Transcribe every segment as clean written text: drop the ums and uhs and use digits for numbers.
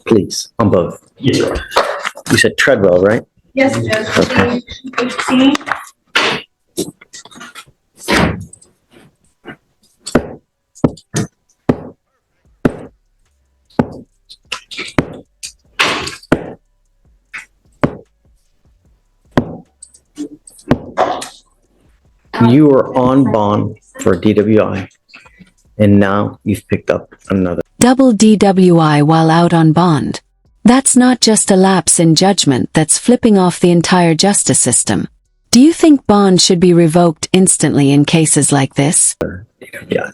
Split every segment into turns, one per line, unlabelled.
please, on both.
Yes, Your Honor.
You said Treadwell, right?
Yes, Judge.
Okay.
Page 18.
You are on bond for a DWI, and now you've picked up another.
Double DWI while out on bond. That's not just a lapse in judgment, that's flipping off the entire justice system. Do you think bond should be revoked instantly in cases like this?
Yeah.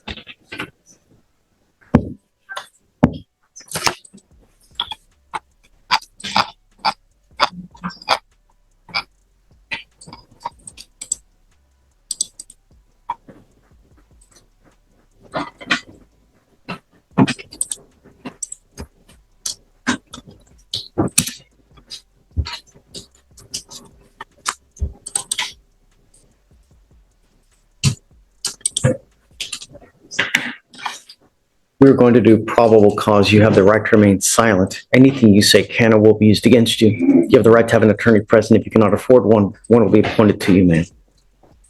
We're going to do probable cause. You have the right to remain silent. Anything you say can or will be used against you. You have the right to have an attorney present. If you cannot afford one, one will be appointed to you, man.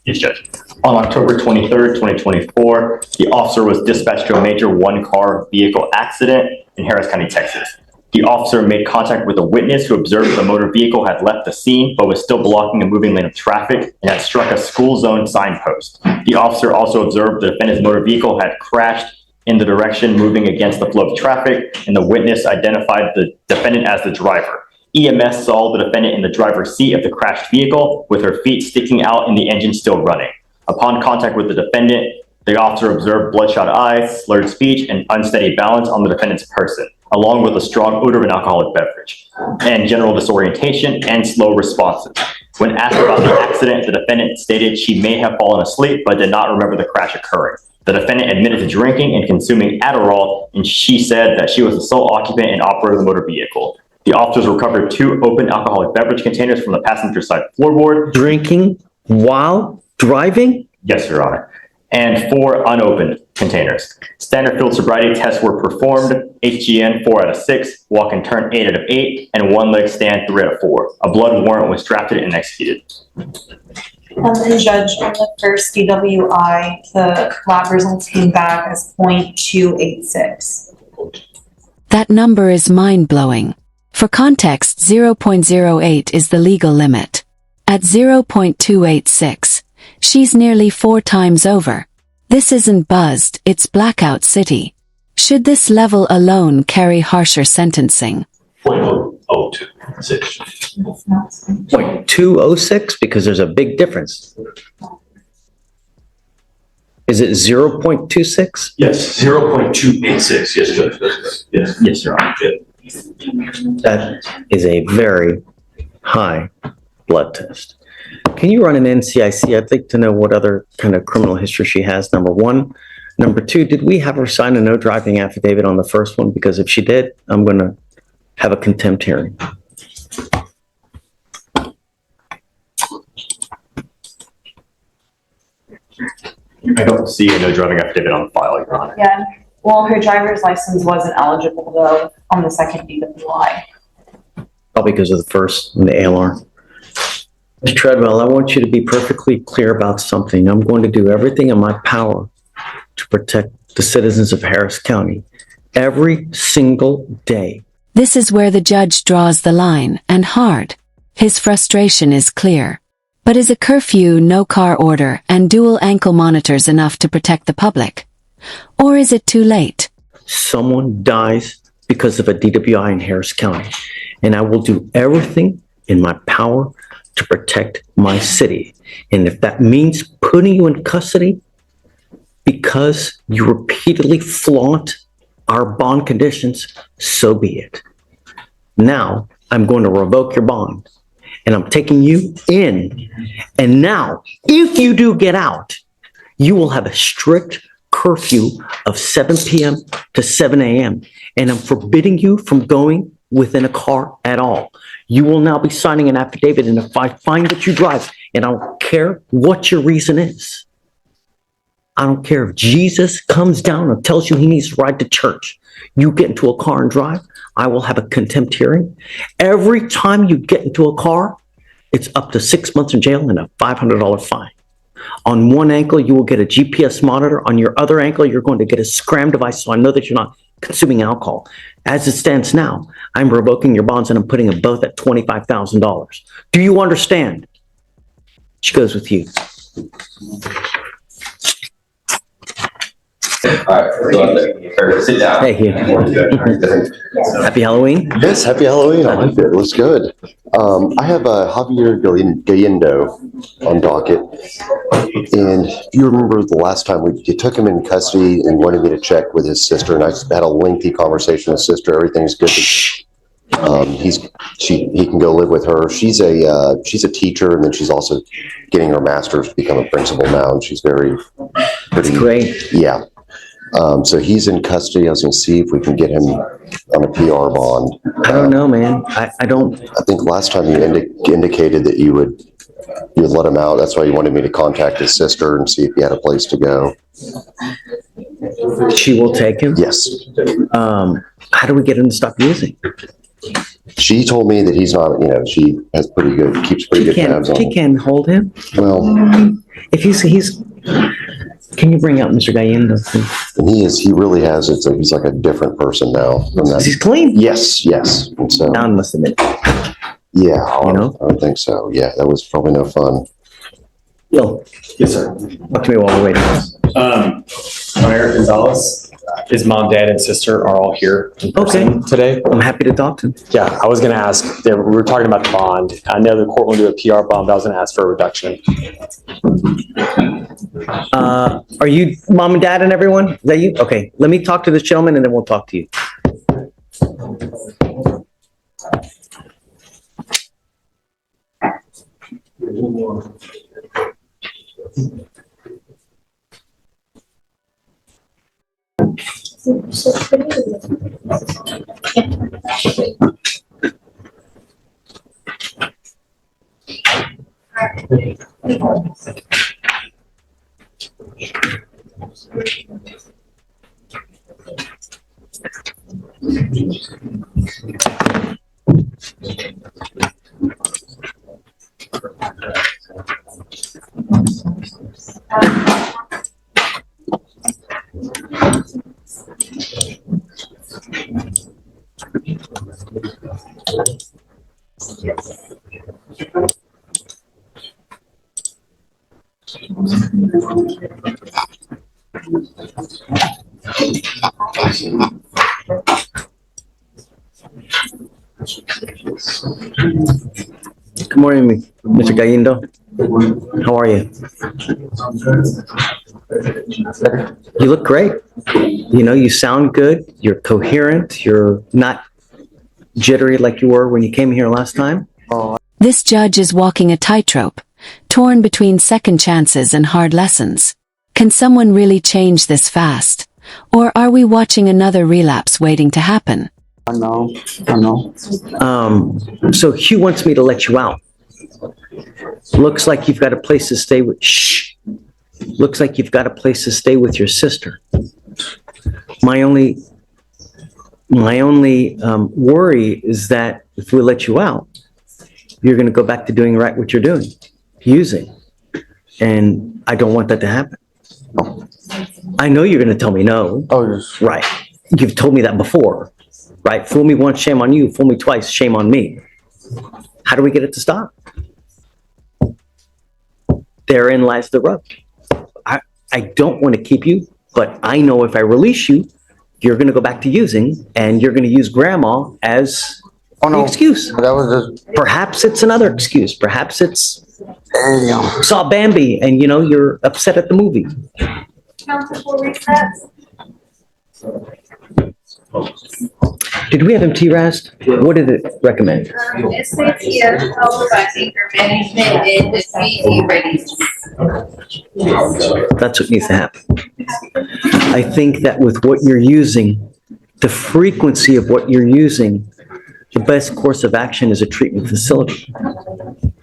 Yes, Judge. On October 23rd, 2024, the officer was dispatched to a major one-car vehicle accident in Harris County, Texas. The officer made contact with a witness who observed the motor vehicle had left the scene but was still blocking a moving lane of traffic and had struck a school zone signpost. The officer also observed the defendant's motor vehicle had crashed in the direction moving against the flow of traffic, and the witness identified the defendant as the driver. EMS saw the defendant in the driver's seat of the crashed vehicle with her feet sticking out and the engine still running. Upon contact with the defendant, the officer observed bloodshot eyes, slurred speech, and unsteady balance on the defendant's person, along with a strong odor of an alcoholic beverage, and general disorientation and slow responses. When asked about the accident, the defendant stated she may have fallen asleep but did not remember the crash occurring. The defendant admitted to drinking and consuming Adderall, and she said that she was the sole occupant and operator of the motor vehicle. The officers recovered 2 open alcoholic beverage containers from the passenger side floorboard.
Drinking while driving?
Yes, Your Honor. And 4 unopened containers. Standard field sobriety tests were performed. HGN 4 out of 6, walk and turn 8 out of 8, and 1 leg stand 3 out of 4. A blood warrant was drafted and executed.
And Judge, on the first DWI, the lab results came back as 0.286.
That number is mind-blowing. For context, 0.08 is the legal limit. At 0.286, she's nearly 4 times over. This isn't buzzed, it's blackout city. Should this level alone carry harsher sentencing?
0.026.
0.206, because there's a big difference. Is it 0.26?
Yes, 0.286. Yes, Judge. Yes.
Yes, Your Honor.
That is a very high blood test. Can you run an NCIC? I'd like to know what other kind of criminal history she has, number one. Number two, did we have her sign a no driving affidavit on the first one? Because if she did, I'm going to have a contempt hearing.
I don't see a no driving affidavit on file, Your Honor.
Yeah, well, her driver's license wasn't eligible though on the second DWI.
Probably because of the first and the ALR. Ms. Treadwell, I want you to be perfectly clear about something. I'm going to do everything in my power to protect the citizens of Harris County every single day.
This is where the judge draws the line, and hard. His frustration is clear. But is a curfew, no car order, and dual ankle monitors enough to protect the public? Or is it too late?
Someone dies because of a DWI in Harris County, and I will do everything in my power to protect my city. And if that means putting you in custody because you repeatedly flaunt our bond conditions, so be it. Now, I'm going to revoke your bond, and I'm taking you in. And now, if you do get out, you will have a strict curfew of 7 p.m. to 7 a.m. And I'm forbidding you from going within a car at all. You will now be signing an affidavit, and if I find that you drive, and I don't care what your reason is, I don't care if Jesus comes down and tells you he needs to ride to church. You get into a car and drive, I will have a contempt hearing. Every time you get into a car, it's up to 6 months in jail and a $500 fine. On one ankle, you will get a GPS monitor. On your other ankle, you're going to get a scram device, so I know that you're not consuming alcohol. As it stands now, I'm revoking your bonds and I'm putting them both at $25,000. Do you understand? She goes with you.
Sit down.
Hey, Hugh. Happy Halloween.
Yes, happy Halloween. I like it. It looks good. I have Javier Galindo on docket. And if you remember the last time you took him in custody and wanted me to check with his sister, and I had a lengthy conversation with his sister. Everything's good. He can go live with her. She's a teacher, and then she's also getting her master's to become a principal now, and she's pretty
Great.
Yeah. So he's in custody. I was going to see if we can get him on a PR bond.
I don't know, man. I don't.
I think last time you indicated that you would let him out. That's why you wanted me to contact his sister and see if he had a place to go.
She will take him?
Yes.
How do we get him to stop using?
She told me that he's not, she has keeps pretty good tabs on
She
him.
can hold him?
Well,
If he's, can you bring out Mr. Gallendo?
and he really has it. So he's like a different person now. From that.
He's clean?
Yes. And so,
Don must admit.
yeah,
You know?
I don't think so. Yeah, that was probably no fun.
Bill,
Yes, sir.
talk to me while we're waiting.
Mayor Gonzalez, his mom, dad, and sister are all here in person today.
I'm happy to talk to him.
Yeah, I was going to ask, we were talking about the bond. I know the court will do a PR bond, but I was going to ask for a reduction.
Are you mom and dad and everyone? Is that you? Okay, let me talk to this gentleman and then we'll talk to you. Good morning, Mr. Gallendo. How are you? You look great. You sound good. You're coherent. You're not jittery like you were when you came here last time.
This judge is walking a tightrope, torn between second chances and hard lessons. Can someone really change this fast? Or are we watching another relapse waiting to happen?
I know.
So Hugh wants me to let you out. Looks like you've got a place to stay with. Shh. Looks like you've got a place to stay with your sister. My only worry is that if we let you out, you're going to go back to doing right what you're doing, using. And I don't want that to happen. I know you're going to tell me no.
Oh, yes.
Right. You've told me that before. Right? Fool me once, shame on you. Fool me twice, shame on me. How do we get it to stop? Therein lies the rub. I don't want to keep you, but I know if I release you, you're going to go back to using, and you're going to use grandma as the excuse.
That was just,
Perhaps it's another excuse. Perhaps it's
damn.
saw Bambi and you're upset at the movie.
Council recess.
Did we have him T-Rast? What did it recommend?
It says here, followed by anger management and defeat ratings.
That's what needs to happen. I think that with what you're using, the frequency of what you're using, the best course of action is a treatment facility.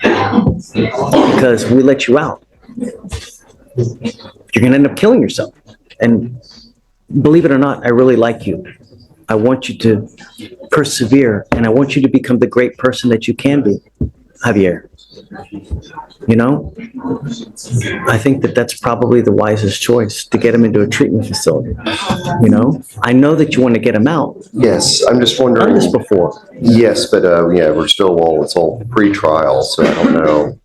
Because we let you out. you're going to end up killing yourself. And believe it or not, I really like you. I want you to persevere, and I want you to become the great person that you can be, Javier. You know, I think that that's probably the wisest choice, to get him into a treatment facility. You know, I know that you want to get him out.
Yes, I'm just
I've done
wondering.
this before.
Yes, but yeah, we're still, well, it's all pre-trial, so I don't know.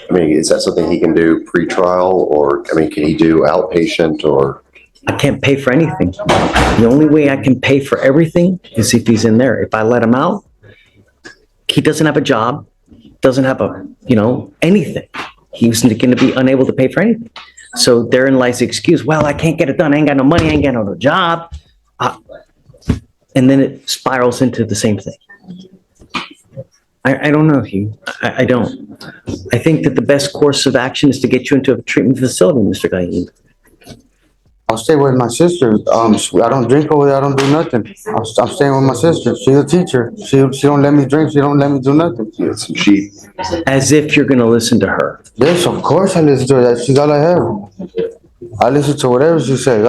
I mean, is that something he can do pre-trial, or, I mean, can he do outpatient, or?
I can't pay for anything. The only way I can pay for everything is if he's in there. If I let him out, he doesn't have a job, doesn't have a, anything. He's going to be unable to pay for anything. So therein lies the excuse. Well, I can't get it done. I ain't got no money. I ain't got no job. And then it spirals into the same thing. I don't know, Hugh. I don't. I think that the best course of action is to get you into a treatment facility, Mr. Gain.
I'll stay with my sister. I don't drink over there. I don't do nothing. I'm staying with my sister. She's a teacher. She don't let me drink. She don't let me do nothing.
Yes, she,
As if you're going to listen to her.
Yes, of course I listen to her. She's all I have. I listen to whatever she says.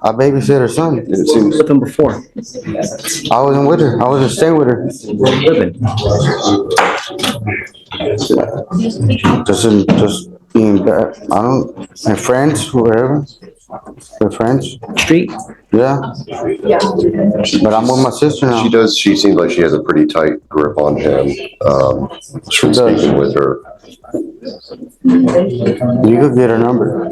I babysit her son.
it seems,
With him before.
I wasn't with her. I wasn't staying with her.
Living.
Just being bad. And friends, whatever. We're friends.
Street.
Yeah. But I'm with my sister now.
she seems like she has a pretty tight grip on him, from speaking with her.
You could get her number.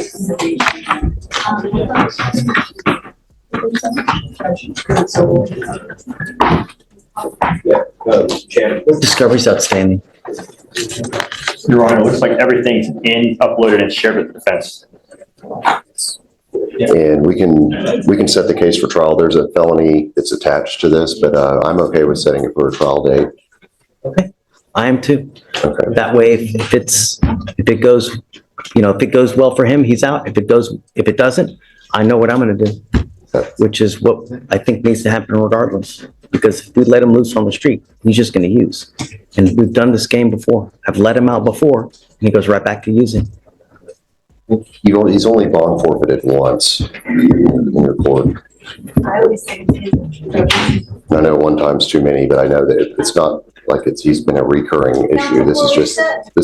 Discovery's outstanding.
Your Honor, it looks like everything's uploaded and shared with the defense.
And we can set the case for trial. There's a felony that's attached to this, but I'm okay with setting it for a trial date.
Okay. I am too.
Okay.
That way, if it goes well for him, he's out. If it doesn't, I know what I'm going to do, which is what I think needs to happen regardless. Because if we let him loose on the street, he's just going to use. And we've done this game before. I've let him out before, and he goes right back to using.
He's only bond forfeited once in your court.
I always say.
I know one time's too many, but I know that it's not like he's been a recurring issue. This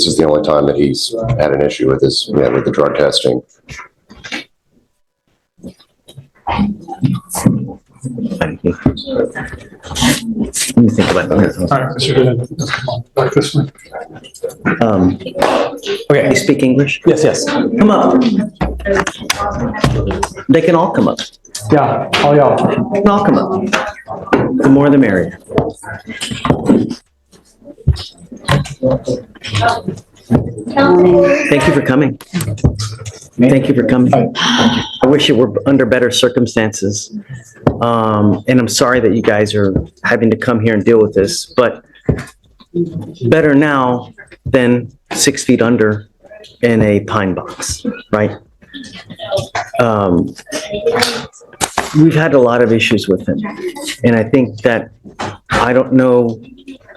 is the only time that he's had an issue with with the drug testing.
Thank you. Let me think about that.
All right, Mr. Goodman, like this one.
Okay, you speak English?
Yes.
Come up. They can all come up.
Yeah, all y'all.
They can all come up. The more the merrier. Thank you for coming. Thank you for coming. I wish it were under better circumstances. And I'm sorry that you guys are having to come here and deal with this, but better now than 6 feet under in a pine box, right? We've had a lot of issues with him. And I think that, I don't know,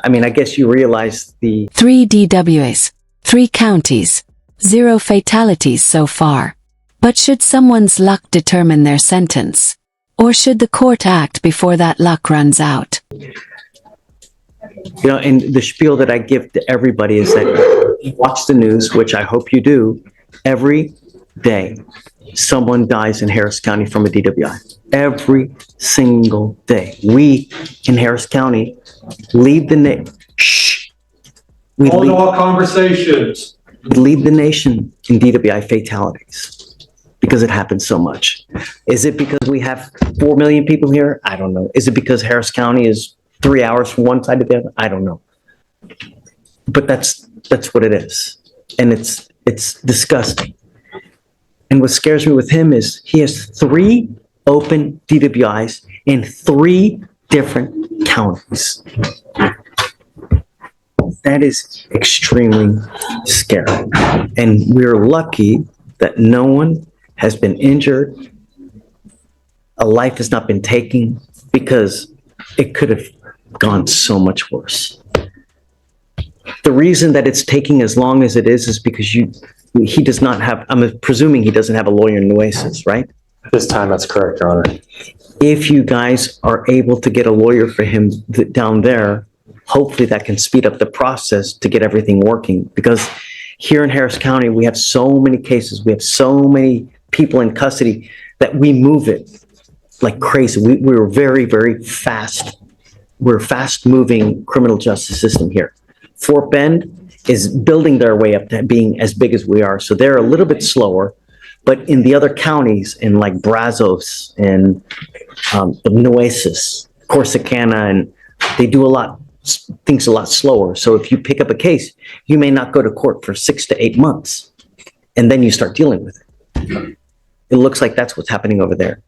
I guess you realize the
3 DWIs, 3 counties, 0 fatalities so far. But should someone's luck determine their sentence? Or should the court act before that luck runs out?
And the spiel that I give to everybody is that you watch the news, which I hope you do, every day someone dies in Harris County from a DWI. Every single day. We in Harris County lead the nation. We
Hold all conversations.
lead the nation in DWI fatalities because it happens so much. Is it because we have 4 million people here? I don't know. Is it because Harris County is 3 hours from one side to the other? I don't know. But that's what it is. And it's disgusting. And what scares me with him is he has 3 open DWIs in 3 different counties. That is extremely scary. And we're lucky that no one has been injured. A life has not been taken because it could have gone so much worse. The reason that it's taking as long as it is because he does not have, I'm presuming he doesn't have a lawyer in Nueces, right?
At this time, that's correct, Your Honor.
If you guys are able to get a lawyer for him down there, hopefully that can speed up the process to get everything working. Because here in Harris County, we have so many cases, we have so many people in custody that we move it like crazy. We're very, very fast. We're a fast-moving criminal justice system here. Fort Bend is building their way up to being as big as we are. So they're a little bit slower. But in the other counties, in like Brazos and the Nueces, Corsicana, and they do things a lot slower. So if you pick up a case, you may not go to court for 6 to 8 months, and then you start dealing with it. It looks like that's what's happening over there.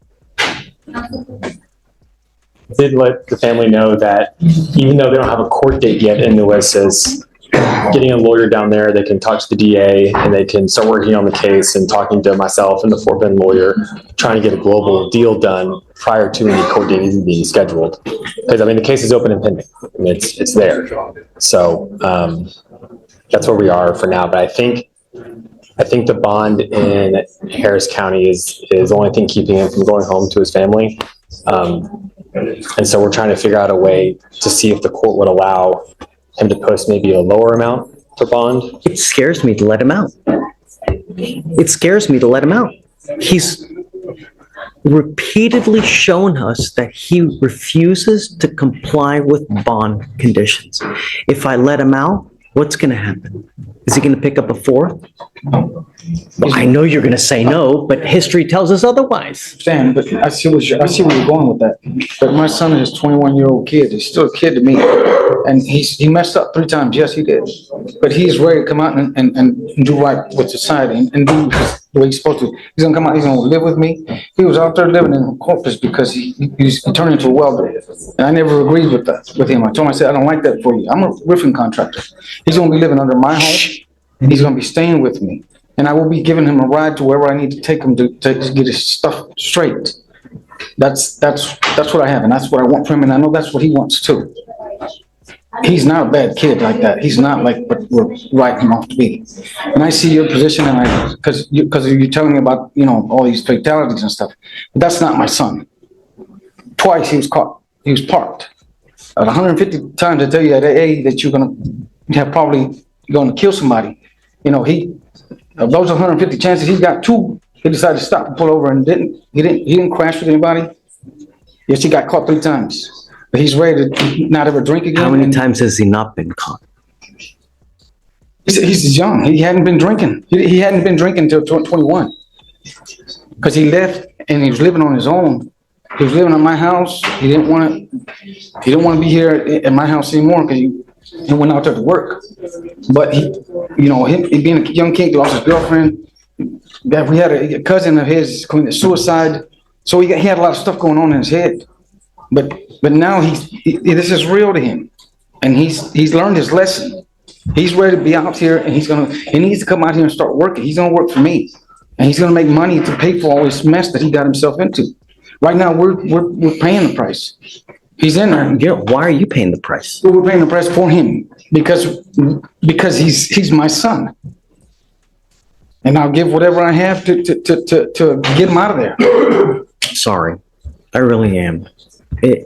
Did let the family know that even though they don't have a court date yet in Nueces, getting a lawyer down there, they can talk to the DA and they can start working on the case and talking to myself and the Fort Bend lawyer, trying to get a global deal done prior to any court date even being scheduled. Because I mean, the case is open and pending. I mean, it's there. So that's where we are for now. But I think the bond in Harris County is the only thing keeping him from going home to his family. And so we're trying to figure out a way to see if the court would allow him to post maybe a lower amount for bond.
It scares me to let him out. It scares me to let him out. He's repeatedly shown us that he refuses to comply with bond conditions. If I let him out, what's going to happen? Is he going to pick up a fourth? Well, I know you're going to say no, but history tells us otherwise.
Sam, but I see where you're going with that. But my son is a 21-year-old kid. He's still a kid to me. And he messed up 3 times. Yes, he did. But he's ready to come out and do right with society and do the way he's supposed to. He's going to come out. He's going to live with me. He was out there living in Corpus because he turned into a welder. And I never agreed with him. I told him, I said, I don't like that for you. I'm a roofing contractor. He's going to be living under my home. And he's going to be staying with me. And I will be giving him a ride to wherever I need to take him to get his stuff straight. That's what I have, and that's what I want from him, and I know that's what he wants too. He's not a bad kid like that. He's not like what we're writing him off to be. And I see your position, and because you're telling me about all these fatalities and stuff, but that's not my son. Twice he was caught. He was parked. 150 times I tell you at AA that you're probably going to kill somebody. Of those 150 chances, he got 2. He decided to stop and pull over and he didn't crash with anybody. Yes, he got caught 3 times. But he's ready to not ever drink again.
How many times has he not been caught?
He's young. He hadn't been drinking. He hadn't been drinking until 21. Because he left and he was living on his own. He was living at my house. He didn't want to be here at my house anymore because he went out there to work. But he being a young kid, he lost his girlfriend. That we had a cousin of his committed suicide. So he had a lot of stuff going on in his head. But now this is real to him, and he's learned his lesson. He's ready to be out here, and he needs to come out here and start working. He's gonna work for me, and he's gonna make money to pay for all this mess that he got himself into. Right now, we're paying the price. He's in there.
Yeah, why are you paying the price?
Well, we're paying the price for him because he's my son, and I'll give whatever I have to get him out of there.
Sorry, I really am.
He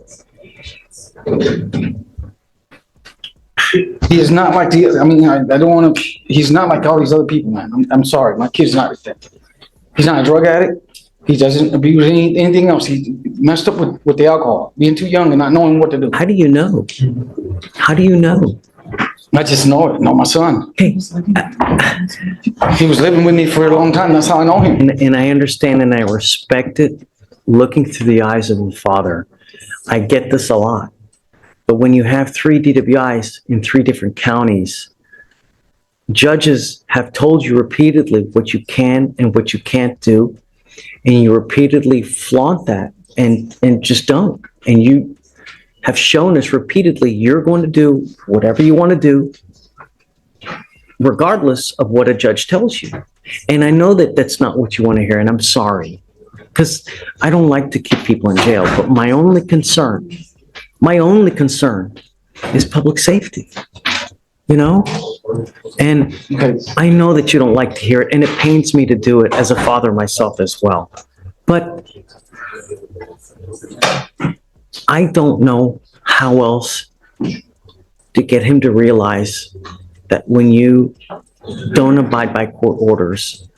is not like I don't want to. He's not like all these other people, man. I'm sorry, my kid's not like that. He's not a drug addict. He doesn't abuse anything else. He messed up with the alcohol, being too young and not knowing what to do.
How do you know? How do you know?
I just know it. Know my son.
Hey,
he was living with me for a long time. That's how I know him.
And I understand and I respect it. Looking through the eyes of a father, I get this a lot. But when you have 3 DWIs in 3 different counties, judges have told you repeatedly what you can and what you can't do. And you repeatedly flaunt that and just don't. And you have shown us repeatedly you're going to do whatever you want to do, regardless of what a judge tells you. And I know that that's not what you want to hear, and I'm sorry. Because I don't like to keep people in jail, but my only concern is public safety. you know? And I know that you don't like to hear it, and it pains me to do it as a father myself as well. But I don't know how else to get him to realize that when you don't abide by court orders,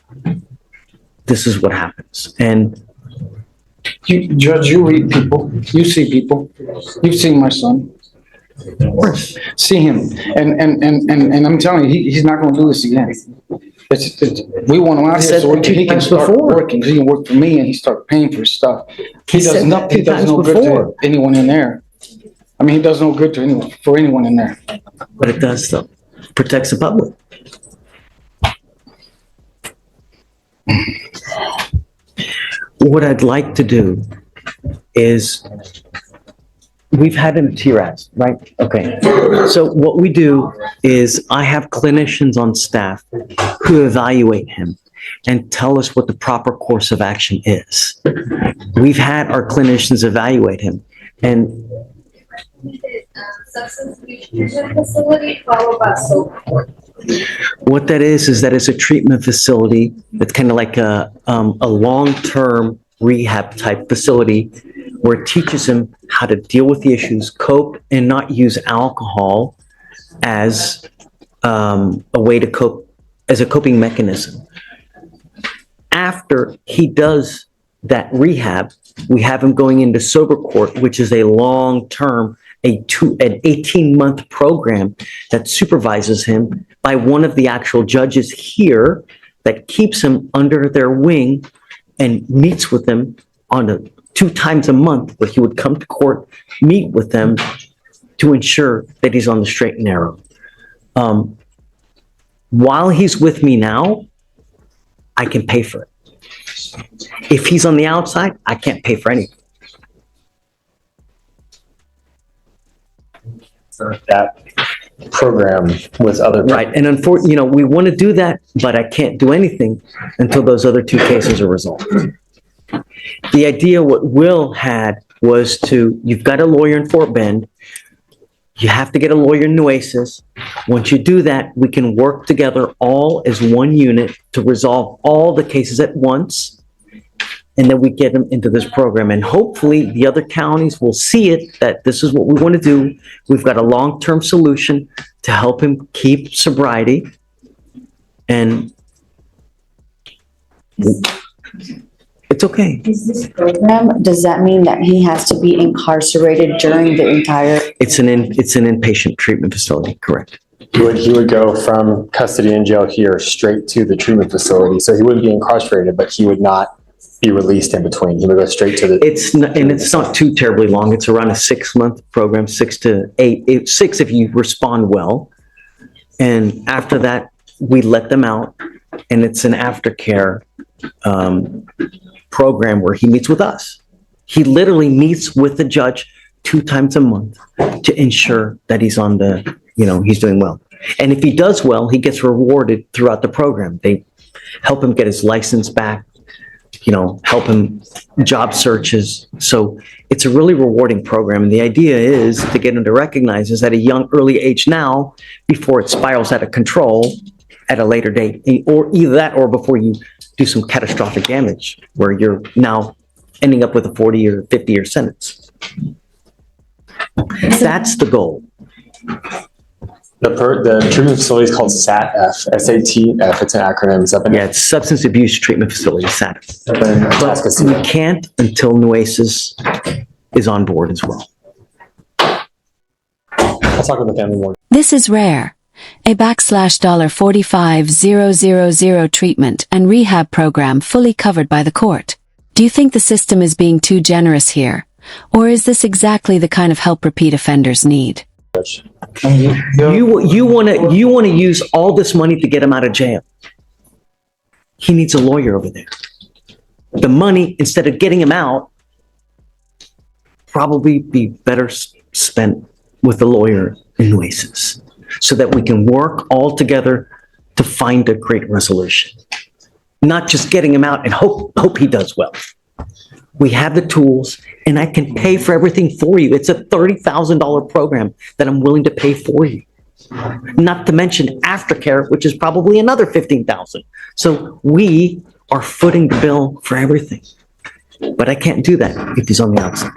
this is what happens. And
Judge, you read people, you see people, you've seen my son. See him, and I'm telling you, he's not gonna do this again. We want him out here so he can start working, he can work for me and he start paying for his stuff. He does no good to anyone in there. I mean, he does no good to anyone in there.
But it does though, protects the public. What I'd like to do is, we've had him TRAS, right? Okay. So what we do is I have clinicians on staff who evaluate him and tell us what the proper course of action is. We've had our clinicians evaluate him, and
Substance abuse treatment facility followed by sober court.
what that is that it's a treatment facility that's kind of like a long-term rehab type facility where it teaches him how to deal with the issues, cope, and not use alcohol as a way to cope, as a coping mechanism. After he does that rehab, we have him going into sober court, which is a long-term, an 18-month program that supervises him by one of the actual judges here that keeps him under their wing and meets with them on 2 times a month, where he would come to court, meet with them to ensure that he's on the straight and narrow. While he's with me now, I can pay for it. If he's on the outside, I can't pay for anything.
That program with other.
Right, and unfortunately, we want to do that, but I can't do anything until those other 2 cases are resolved. The idea what Will had was you've got a lawyer in Fort Bend, you have to get a lawyer in Nueces. Once you do that, we can work together all as one unit to resolve all the cases at once, and then we get them into this program. And hopefully the other counties will see it, that this is what we want to do. We've got a long-term solution to help him keep sobriety. And it's okay.
Is this program, does that mean that he has to be incarcerated during the entire?
It's an inpatient treatment facility, correct?
He would go from custody and jail here straight to the treatment facility. So he wouldn't be incarcerated, but he would not be released in between. He would go straight to the.
It's not too terribly long. It's around a 6-month program, 6 to 8, 6 if you respond well. And after that, we let them out, and it's an aftercare program where he meets with us. He literally meets with the judge 2 times a month to ensure that he's on he's doing well. And if he does well, he gets rewarded throughout the program. They help him get his license back, help him job searches. So it's a really rewarding program. And the idea is to get him to recognize is at a young, early age now, before it spirals out of control at a later date, or either that or before you do some catastrophic damage where you're now ending up with a 40 or 50-year sentence. That's the goal.
The treatment facility is called SATF, SATF. It's an acronym.
It's Substance Abuse Treatment Facility, SATF. But we can't until Nueces is on board as well.
I'll talk with the family more.
This is rare. A $45,000 treatment and rehab program fully covered by the court. Do you think the system is being too generous here? Or is this exactly the kind of help repeat offenders need?
You want to use all this money to get him out of jail. He needs a lawyer over there. The money, instead of getting him out, probably be better spent with a lawyer in Nueces, so that we can work all together to find a great resolution. Not just getting him out and hope he does well. We have the tools, and I can pay for everything for you. It's a $30,000 program that I'm willing to pay for you. Not to mention aftercare, which is probably another 15,000. So we are footing the bill for everything. But I can't do that if he's on the outside.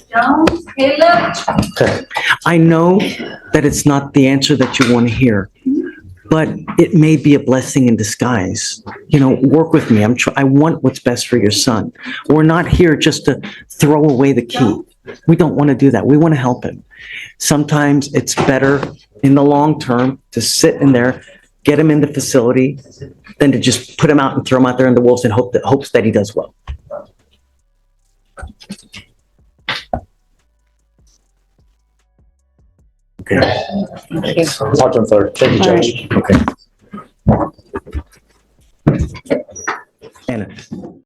Jones, Caleb,
I know that it's not the answer that you want to hear, but it may be a blessing in disguise. You know, work with me. I want what's best for your son. We're not here just to throw away the key. We don't want to do that. We want to help him. Sometimes it's better in the long term to sit in there, get him in the facility, than to just put him out and throw him out there in the wolves and hopes that he does well.
Talk to him further. Thank you,
All right.
Judge.
Okay.